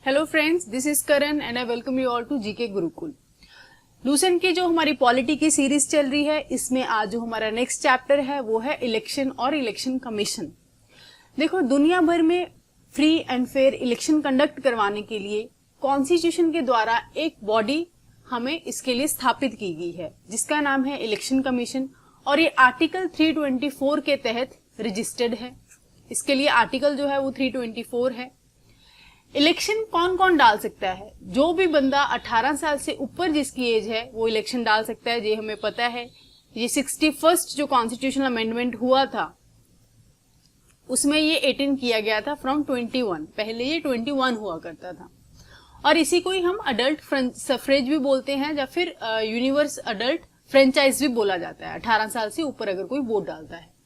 Hello friends, this is Karan and I welcome you all to GK Gurukul. Lucent की जो हमारी polity की series चल रही है, इसमें आज जो हमारा नेक्स्ट चैप्टर है वो है इलेक्शन और इलेक्शन कमीशन। देखो, दुनिया भर में free and fair election conduct करवाने के लिए कॉन्स्टिट्यूशन के द्वारा एक बॉडी हमें इसके लिए स्थापित की गई है, जिसका नाम है इलेक्शन कमीशन, और ये आर्टिकल 324 के तहत रजिस्टर्ड है। इसके लिए आर्टिकल जो है वो 324 है। इलेक्शन कौन कौन डाल सकता है? जो भी बंदा 18 साल से ऊपर जिसकी एज है वो इलेक्शन डाल सकता है, ये हमें पता है। ये 61st जो कॉन्स्टिट्यूशनल अमेंडमेंट हुआ था उसमें ये 18 किया गया था फ्रॉम 21। पहले ये 21 हुआ करता था, और इसी को ही हम अडल्ट सफरेज भी बोलते हैं, या फिर यूनिवर्स अडल्ट फ्रेंचाइज भी बोला जाता है, 18 साल से ऊपर अगर कोई वोट डालता है।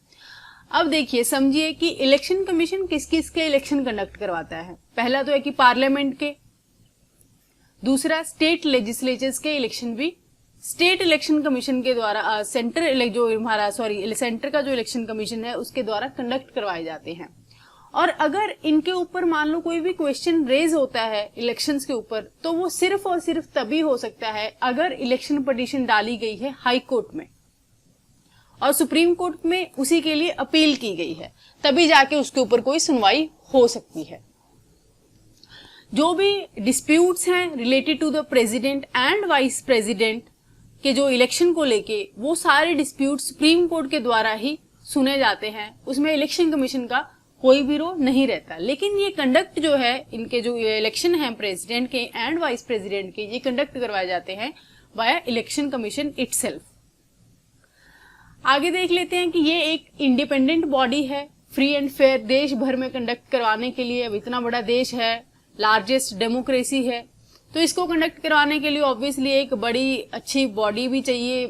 अब देखिए, समझिए कि इलेक्शन कमीशन किस किस के इलेक्शन कंडक्ट करवाता है। पहला तो है कि पार्लियामेंट के, दूसरा स्टेट लेजिस्लेचर्स के इलेक्शन भी स्टेट इलेक्शन कमीशन के द्वारा सेंटर का जो इलेक्शन कमीशन है उसके द्वारा कंडक्ट करवाए जाते हैं। और अगर इनके ऊपर मान लो कोई भी क्वेश्चन रेज होता है इलेक्शंस के ऊपर, तो वो सिर्फ और सिर्फ तभी हो सकता है अगर इलेक्शन पिटीशन डाली गई है हाई कोर्ट में और सुप्रीम कोर्ट में उसी के लिए अपील की गई है, तभी जाके उसके ऊपर कोई सुनवाई हो सकती है। जो भी डिस्प्यूट्स हैं related to the president and vice president के जो इलेक्शन को लेके, वो सारे डिस्प्यूट सुप्रीम कोर्ट के द्वारा ही सुने जाते हैं। उसमें इलेक्शन कमीशन का कोई भी रोल नहीं रहता। लेकिन ये कंडक्ट जो है, इनके जो इलेक्शन है प्रेसिडेंट के एंड वाइस प्रेसिडेंट के, ये कंडक्ट करवाए जाते हैं वाया इलेक्शन कमीशन इटसेल्फ। आगे देख लेते हैं कि ये एक इंडिपेंडेंट बॉडी है, फ्री एंड फेयर देश भर में कंडक्ट करवाने के लिए। अब इतना बड़ा देश है, लार्जेस्ट डेमोक्रेसी है, तो इसको कंडक्ट करवाने के लिए ऑब्वियसली एक बड़ी अच्छी बॉडी भी चाहिए,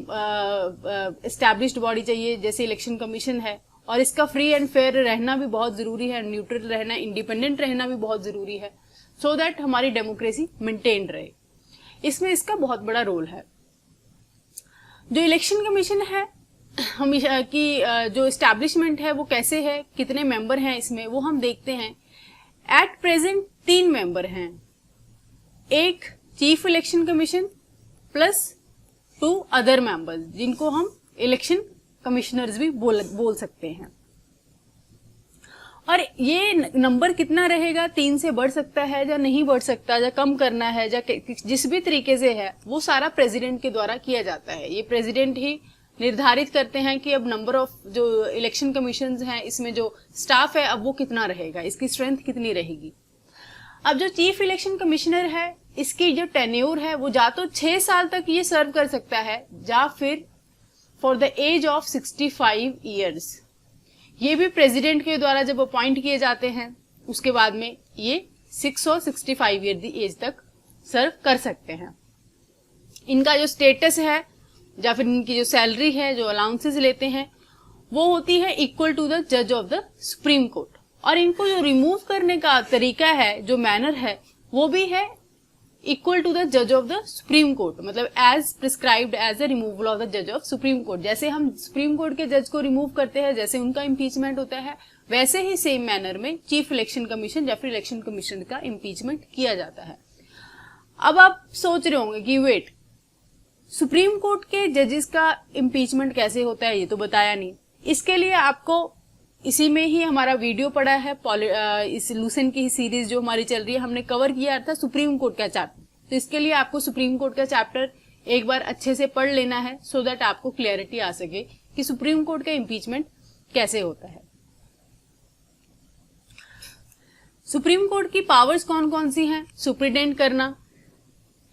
एस्टैब्लिश्ड बॉडी चाहिए, जैसे इलेक्शन कमीशन है। और इसका फ्री एंड फेयर रहना भी बहुत जरूरी है, न्यूट्रल रहना, इंडिपेंडेंट रहना भी बहुत जरूरी है, सो दैट हमारी डेमोक्रेसी मेंटेन रहे। इसमें इसका बहुत बड़ा रोल है। जो इलेक्शन कमीशन है हमेशा की जो एस्टैब्लिशमेंट है वो कैसे है, कितने मेंबर हैं इसमें, वो हम देखते हैं। एट प्रेजेंट 3 मेंबर हैं, एक chief election commission plus 2 other members, जिनको हम इलेक्शन कमिश्नर्स भी बोल सकते हैं। और ये नंबर कितना रहेगा, 3 से बढ़ सकता है या नहीं बढ़ सकता, या कम करना है, या जिस भी तरीके से है, वो सारा प्रेसिडेंट के द्वारा किया जाता है। ये प्रेसिडेंट ही निर्धारित करते हैं कि अब नंबर ऑफ जो इलेक्शन कमीशंस हैं, इसमें जो स्टाफ है अब वो कितना रहेगा, इसकी स्ट्रेंथ कितनी रहेगी। अब जो चीफ इलेक्शन कमिश्नर है, इसकी जो टेन्योर है वो या तो 6 साल तक ये सर्व कर सकता है, या फिर for the age of 65 years. ये भी प्रेसिडेंट के द्वारा जब अपॉइंट किए जाते हैं, उसके बाद में ये 6 और 65 ईयर दी एज तक सर्व कर सकते हैं। इनका जो स्टेटस है या फिर इनकी जो सैलरी है, जो अलाउंसेस लेते हैं, वो होती है इक्वल टू द जज ऑफ द सुप्रीम कोर्ट। और इनको जो रिमूव करने का तरीका है, जो मैनर है, वो भी है इक्वल टू द जज ऑफ द सुप्रीम कोर्ट, मतलब as prescribed as the removal of the जज ऑफ सुप्रीम कोर्ट। जैसे हम सुप्रीम कोर्ट के जज को रिमूव करते हैं, जैसे उनका इम्पीचमेंट होता है, वैसे ही सेम मैनर में चीफ इलेक्शन कमीशन या फिर इलेक्शन कमीशन का इम्पीचमेंट किया जाता है। अब आप सोच रहे होंगे कि वेट, सुप्रीम कोर्ट के जजेस का इम्पीचमेंट कैसे होता है, ये तो बताया नहीं। इसके लिए आपको इसी में ही हमारा वीडियो पड़ा है, इस लूसेंट की सीरीज जो हमारी चल रही है, हमने कवर किया था सुप्रीम कोर्ट का चैप्टर। तो इसके लिए आपको सुप्रीम कोर्ट का चैप्टर एक बार अच्छे से पढ़ लेना है, सो दैट आपको क्लियरिटी आ सके कि सुप्रीम कोर्ट का इम्पीचमेंट कैसे होता है। सुप्रीम कोर्ट की पावर्स कौन कौन सी हैं? सुप्रीडेंट करना,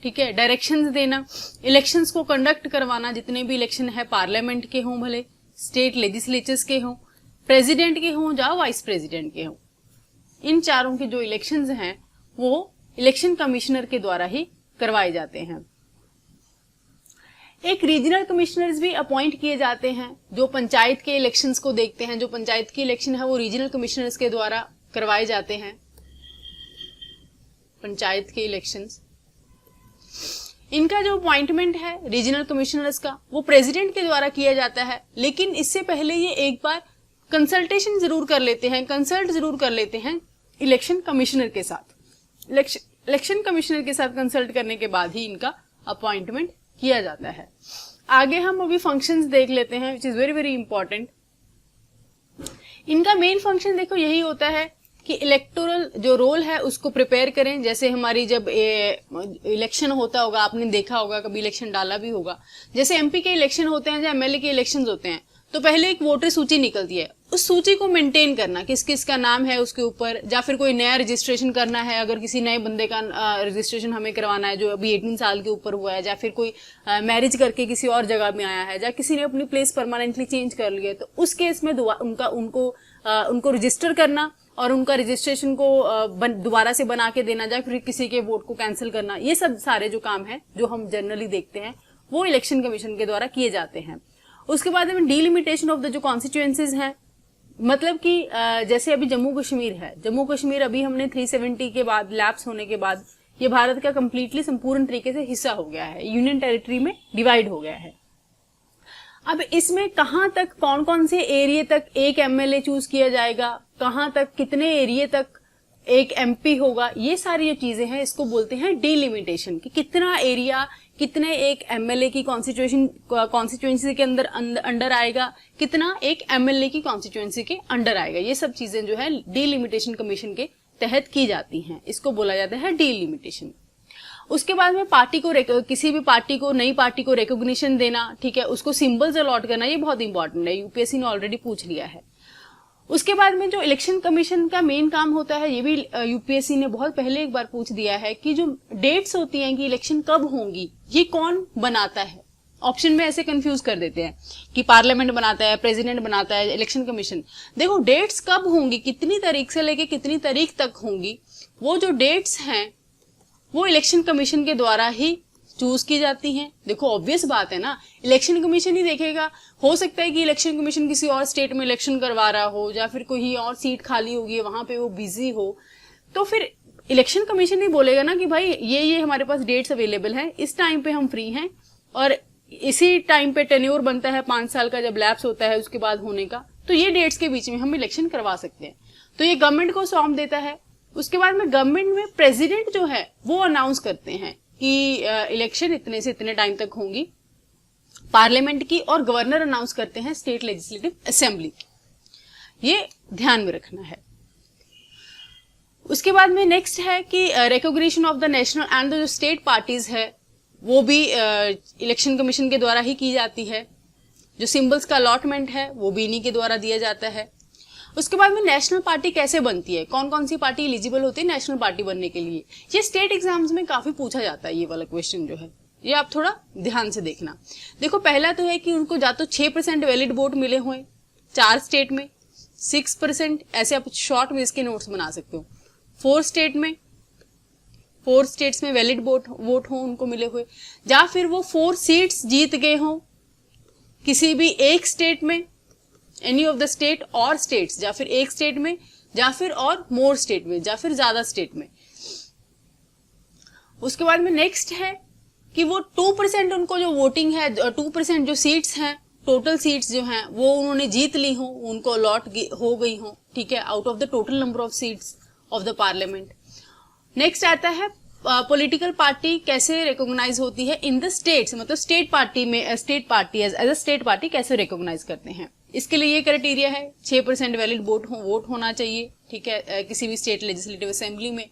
ठीक है, डायरेक्शंस देना, इलेक्शंस को कंडक्ट करवाना, जितने भी इलेक्शन है, पार्लियामेंट के हों भले, स्टेट लेजिस्लेचर्स के हों, प्रेसिडेंट के हों या वाइस प्रेसिडेंट के हों, इन चारों के जो इलेक्शंस हैं वो इलेक्शन कमिश्नर के द्वारा ही करवाए जाते हैं। एक रीजनल कमिश्नर्स भी अपॉइंट किए जाते हैं, जो पंचायत के इलेक्शंस को देखते हैं। जो पंचायत की इलेक्शन है वो रीजनल कमिश्नर्स के द्वारा करवाए जाते हैं, पंचायत के इलेक्शंस। इनका जो अपॉइंटमेंट है रीजनल कमिश्नर्स का, वो प्रेसिडेंट के द्वारा किया जाता है। लेकिन इससे पहले ये एक बार कंसल्टेशन जरूर कर लेते हैं, कंसल्ट जरूर कर लेते हैं इलेक्शन कमिश्नर के साथ। इलेक्शन इलेक्शन कमिश्नर के साथ कंसल्ट करने के बाद ही इनका अपॉइंटमेंट किया जाता है। आगे हम अभी फंक्शंस देख लेते हैं, which is very very important. इनका मेन फंक्शन देखो यही होता है कि इलेक्टोरल जो रोल है उसको प्रिपेयर करें। जैसे हमारी जब इलेक्शन होता होगा, आपने देखा होगा, कभी इलेक्शन डाला भी होगा, जैसे एमपी के इलेक्शन होते हैं या एमएलए के इलेक्शन होते हैं, तो पहले एक वोटर सूची निकलती है, उस सूची को मेंटेन करना, किस किस का नाम है उसके ऊपर, या फिर कोई नया रजिस्ट्रेशन करना है, अगर किसी नए बंदे का रजिस्ट्रेशन हमें करवाना है जो अभी 18 साल के ऊपर हुआ है, या फिर कोई मैरिज करके किसी और जगह में आया है, या किसी ने अपनी प्लेस परमानेंटली चेंज कर लिया है, तो उस केस में उनको रजिस्टर करना और उनका रजिस्ट्रेशन को दोबारा से बना के देना, या फिर किसी के वोट को कैंसिल करना, ये सब सारे जो काम है जो हम जनरली देखते हैं वो इलेक्शन कमीशन के द्वारा किए जाते हैं। उसके बाद में डीलिमिटेशन ऑफ द जो कॉन्स्टिट्यूएंसीज हैं, मतलब कि जैसे अभी जम्मू कश्मीर है, जम्मू कश्मीर अभी हमने 370 के बाद लैप्स होने के बाद ये भारत का कंप्लीटली संपूर्ण तरीके से हिस्सा हो गया है, यूनियन टेरिटरी में डिवाइड हो गया है। अब इसमें कहां तक कौन कौन से एरिया तक एक एमएलए चूज किया जाएगा, कहां तक कितने एरिया तक एक एमपी होगा, ये सारी जो चीजें हैं इसको बोलते हैं डीलिमिटेशन, कि कितना एरिया कितने एक एमएलए की कॉन्स्टिट्यूएंसी के अंडर आएगा, कितना एक एमएलए की कॉन्स्टिट्यूएंसी के अंडर आएगा। ये सब चीजें जो है डीलिमिटेशन कमीशन के तहत की जाती हैं, इसको बोला जाता है डीलिमिटेशन। उसके बाद में पार्टी को किसी भी पार्टी को, नई पार्टी को रिकॉग्निशन देना, ठीक है, उसको सिंबल्स अलॉट करना, ये बहुत इंपॉर्टेंट है, यूपीएससी ने ऑलरेडी पूछ लिया है। उसके बाद में जो इलेक्शन कमीशन का मेन काम होता है, ये भी यूपीएससी ने बहुत पहले एक बार पूछ दिया है, कि जो डेट्स होती हैं कि इलेक्शन कब होंगी, ये कौन बनाता है। ऑप्शन में ऐसे कंफ्यूज कर देते हैं कि पार्लियामेंट बनाता है, प्रेसिडेंट बनाता है, इलेक्शन कमीशन। देखो डेट्स कब होंगी, कितनी तारीख से लेके कितनी तारीख तक होंगी, वो जो डेट्स हैं वो इलेक्शन कमीशन के द्वारा ही चूज की जाती हैं। देखो ऑब्वियस बात है ना, इलेक्शन कमीशन ही देखेगा। हो सकता है कि इलेक्शन कमीशन किसी और स्टेट में इलेक्शन करवा रहा हो, या फिर कोई और सीट खाली होगी वहां पे वो बिजी हो, तो फिर इलेक्शन कमीशन ही बोलेगा ना कि भाई ये हमारे पास डेट्स अवेलेबल हैं, इस टाइम पे हम फ्री हैं, और इसी टाइम पे टेन्योर बनता है 5 साल का, जब लैप्स होता है उसके बाद होने का, तो ये डेट्स के बीच में हम इलेक्शन करवा सकते हैं। तो ये गवर्नमेंट को सौंप देता है। उसके बाद में गवर्नमेंट में प्रेसिडेंट जो है वो अनाउंस करते हैं कि इलेक्शन इतने से इतने टाइम तक होंगी पार्लियामेंट की, और गवर्नर अनाउंस करते हैं स्टेट लेजिस्लेटिव असेंबली की। ये ध्यान में रखना है। उसके बाद में नेक्स्ट है कि recognition of the national and the जो स्टेट पार्टीज है वो भी इलेक्शन कमीशन के द्वारा ही की जाती है। जो सिंबल्स का अलॉटमेंट है वो भी इन्हीं के द्वारा दिया जाता है। उसके बाद में नेशनल पार्टी कैसे बनती है, कौन कौन सी पार्टी एलिजिबल होती है नेशनल पार्टी बनने के लिए, ये स्टेट एग्जाम्स में काफी पूछा जाता है। ये वाला क्वेश्चन जो है ये आप थोड़ा ध्यान से देखना। देखो पहला तो है कि उनको या तो 6% वैलिड वोट मिले हुए 4 स्टेट में, 6%, ऐसे आप शॉर्ट में इसके नोट्स बना सकते हो। 4 स्टेट्स में वैलिड वोट हो उनको मिले हुए, या फिर वो 4 सीट्स जीत गए हों किसी भी एक स्टेट में, एनी ऑफ द स्टेट और स्टेट्स, या फिर एक स्टेट में, या फिर और मोर स्टेट में, या फिर ज्यादा स्टेट में। उसके बाद में नेक्स्ट है कि वो 2% उनको जो वोटिंग है, 2% जो सीट्स हैं, टोटल सीट्स जो हैं वो उन्होंने जीत ली हो, उनको अलॉट हो गई हो, ठीक है, out of the total number of seats of the parliament. Next आता है पॉलिटिकल पार्टी कैसे रिकॉग्नाइज होती है इन द स्टेट्स, मतलब स्टेट पार्टी में state party as a state party कैसे रिकॉग्नाइज करते हैं। इसके लिए ये क्राइटेरिया है 6% वैलिड वोट होना चाहिए, ठीक है, किसी भी स्टेट लेजिस्लेटिव असेंबली में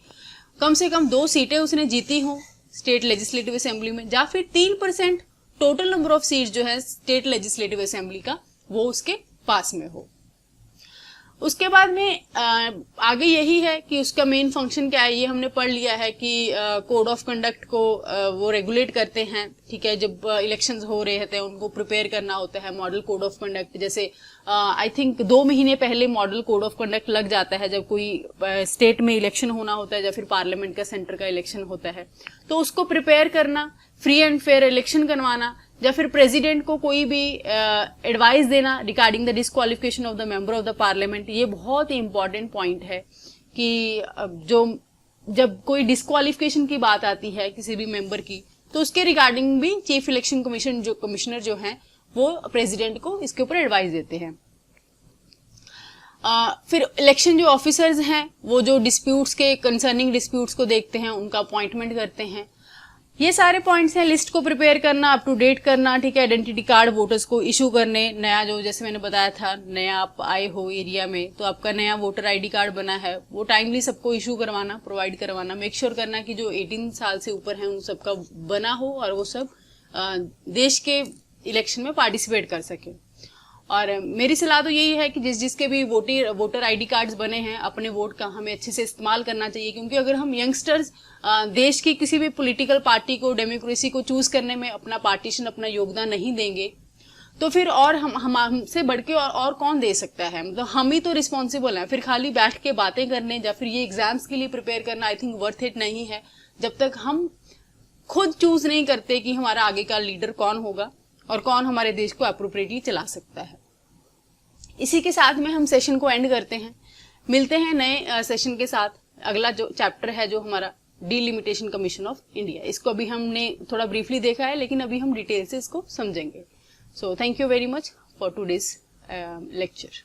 कम से कम 2 सीटें उसने जीती हो स्टेट लेजिस्लेटिव असेंबली में, या फिर 3% टोटल नंबर ऑफ सीट जो है स्टेट लेजिस्लेटिव असेंबली का वो उसके पास में हो। उसके बाद में आगे यही है कि उसका मेन फंक्शन क्या है, ये हमने पढ़ लिया है कि कोड ऑफ कंडक्ट को वो रेगुलेट करते हैं, ठीक है, जब इलेक्शंस हो रहे होते हैं उनको प्रिपेयर करना होता है मॉडल कोड ऑफ कंडक्ट। जैसे आई थिंक 2 महीने पहले मॉडल कोड ऑफ कंडक्ट लग जाता है जब कोई स्टेट में इलेक्शन होना होता है या फिर पार्लियामेंट का सेंटर का इलेक्शन होता है, तो उसको प्रिपेयर करना, फ्री एंड फेयर इलेक्शन करवाना, या फिर प्रेसिडेंट को कोई भी एडवाइस देना regarding the disqualification of the member of the parliament. ये बहुत ही इंपॉर्टेंट पॉइंट है कि जब कोई डिस्क्वालिफिकेशन की बात आती है किसी भी मेंबर की, तो उसके रिगार्डिंग भी चीफ इलेक्शन कमिश्नर जो हैं वो प्रेसिडेंट को इसके ऊपर एडवाइस देते हैं। फिर इलेक्शन जो ऑफिसर्स हैं वो जो डिस्प्यूट्स के कंसर्निंग डिस्प्यूट्स को देखते हैं, उनका अपॉइंटमेंट करते हैं। ये सारे पॉइंट्स हैं, लिस्ट को प्रिपेयर करना, अप टू डेट करना, ठीक है, आइडेंटिटी कार्ड वोटर्स को इशू करने, नया जो जैसे मैंने बताया था, नया आप आए हो एरिया में तो आपका नया वोटर आईडी कार्ड बना है, वो टाइमली सबको इशू करवाना, प्रोवाइड करवाना, मेक श्योर करना कि जो 18 साल से ऊपर हैं उन सबका बना हो और वो सब देश के इलेक्शन में पार्टिसिपेट कर सके। और मेरी सलाह तो यही है कि जिसके भी वोटर आईडी कार्ड्स बने हैं, अपने वोट का हमें अच्छे से इस्तेमाल करना चाहिए, क्योंकि अगर हम यंगस्टर्स देश की किसी भी पॉलिटिकल पार्टी को, डेमोक्रेसी को चूज करने में अपना पार्टीशन, अपना योगदान नहीं देंगे तो फिर और हमसे बढ़ के और कौन दे सकता है। मतलब हम ही तो रिस्पॉन्सिबल हैं। फिर खाली बैठ के बातें करने या फिर ये एग्जाम्स के लिए प्रिपेयर करना आई थिंक वर्थ इट नहीं है, जब तक हम खुद चूज नहीं करते कि हमारा आगे का लीडर कौन होगा और कौन हमारे देश को अप्रोप्रिएटली चला सकता है। इसी के साथ में हम सेशन को एंड करते हैं। मिलते हैं नए सेशन के साथ। अगला जो चैप्टर है जो हमारा डिलिमिटेशन कमीशन ऑफ इंडिया, इसको अभी हमने थोड़ा ब्रीफली देखा है, लेकिन अभी हम डिटेल से इसको समझेंगे। So thank you very much for today's lecture.